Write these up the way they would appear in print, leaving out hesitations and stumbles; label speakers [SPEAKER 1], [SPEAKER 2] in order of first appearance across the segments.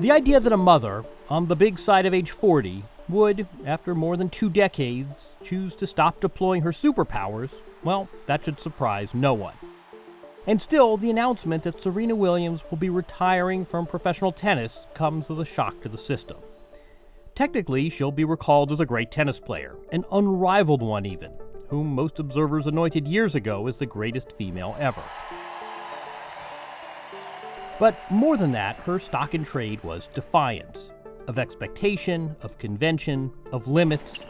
[SPEAKER 1] The idea that a mother, on the big side of age 40, would, after more than 2 decades, choose to stop deploying her superpowers, well, that should surprise no one. And still, the announcement that Serena Williams will be retiring from professional tennis comes as a shock to the system. Technically, she'll be recalled as a great tennis player, an unrivaled one even, whom most observers anointed years ago as the greatest female ever. But more than that, her stock in trade was defiance. Of expectation, of convention, of limits.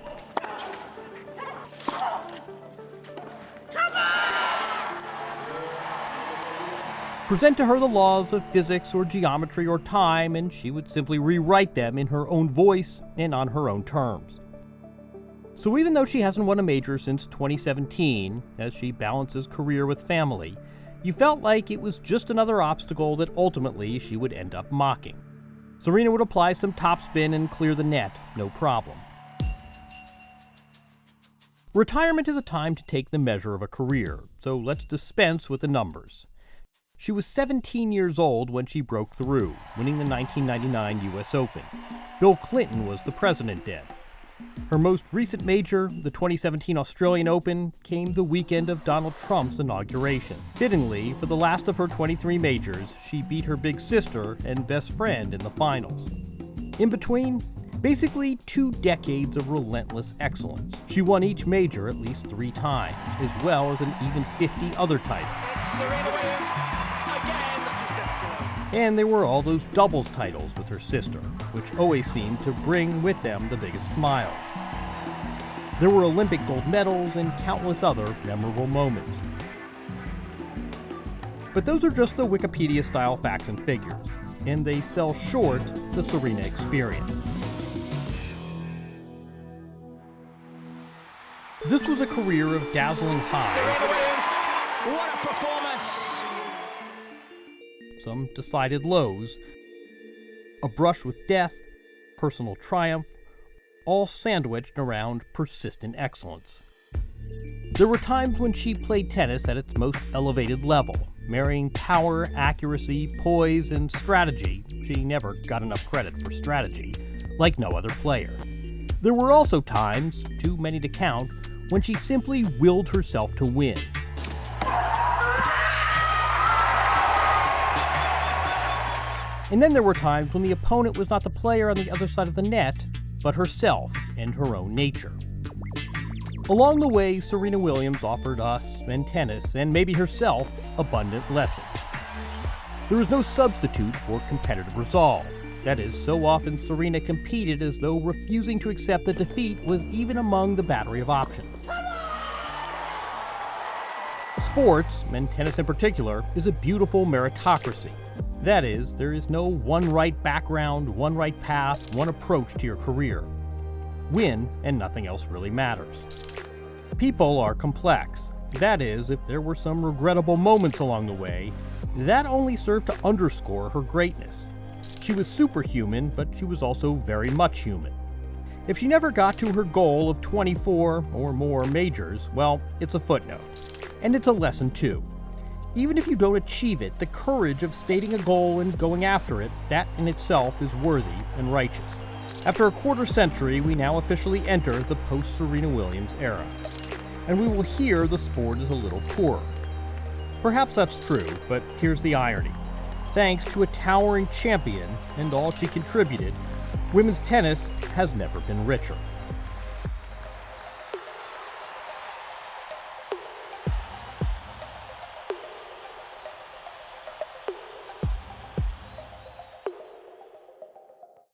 [SPEAKER 1] Present to her the laws of physics or geometry or time, and she would simply rewrite them in her own voice and on her own terms. So even though she hasn't won a major since 2017, as she balances career with family, you felt like it was just another obstacle that ultimately she would end up mocking. Serena would apply some topspin and clear the net, no problem. Retirement is a time to take the measure of a career, so let's dispense with the numbers. She was 17 years old when she broke through, winning the 1999 U.S. Open. Bill Clinton was the president then. Her most recent major, the 2017 Australian Open, came the weekend of Donald Trump's inauguration. Fittingly, for the last of her 23 majors, she beat her big sister and best friend in the finals. In between, basically 2 decades of relentless excellence. She won each major at least 3 times, as well as an even 50 other titles.
[SPEAKER 2] It's Serena Williams again.
[SPEAKER 1] And there were all those doubles titles with her sister, which always seemed to bring with them the biggest smiles. There were Olympic gold medals and countless other memorable moments. But those are just the Wikipedia-style facts and figures, and they sell short the Serena experience. This was a career of dazzling highs.
[SPEAKER 2] Serena Williams, what a performance!
[SPEAKER 1] Some decided lows, a brush with death, personal triumph, all sandwiched around persistent excellence. There were times when she played tennis at its most elevated level, marrying power, accuracy, poise, and strategy. She never got enough credit for strategy, like no other player. There were also times, too many to count, when she simply willed herself to win. And then there were times when the opponent was not the player on the other side of the net, but herself and her own nature. Along the way, Serena Williams offered us, and tennis, and maybe herself, abundant lessons. There was no substitute for competitive resolve. That is, so often Serena competed as though refusing to accept that defeat was even among the battery of options. Sports, and tennis in particular, is a beautiful meritocracy. That is, there is no one right background, one right path, one approach to your career. Win, and nothing else really matters. People are complex. That is, if there were some regrettable moments along the way, that only served to underscore her greatness. She was superhuman, but she was also very much human. If she never got to her goal of 24 or more majors, well, it's a footnote. And it's a lesson too. Even if you don't achieve it, the courage of stating a goal and going after it, that in itself is worthy and righteous. After a quarter century, we now officially enter the post-Serena Williams era. And we will hear the sport is a little poorer. Perhaps that's true, but here's the irony. Thanks to a towering champion and all she contributed, women's tennis has never been richer.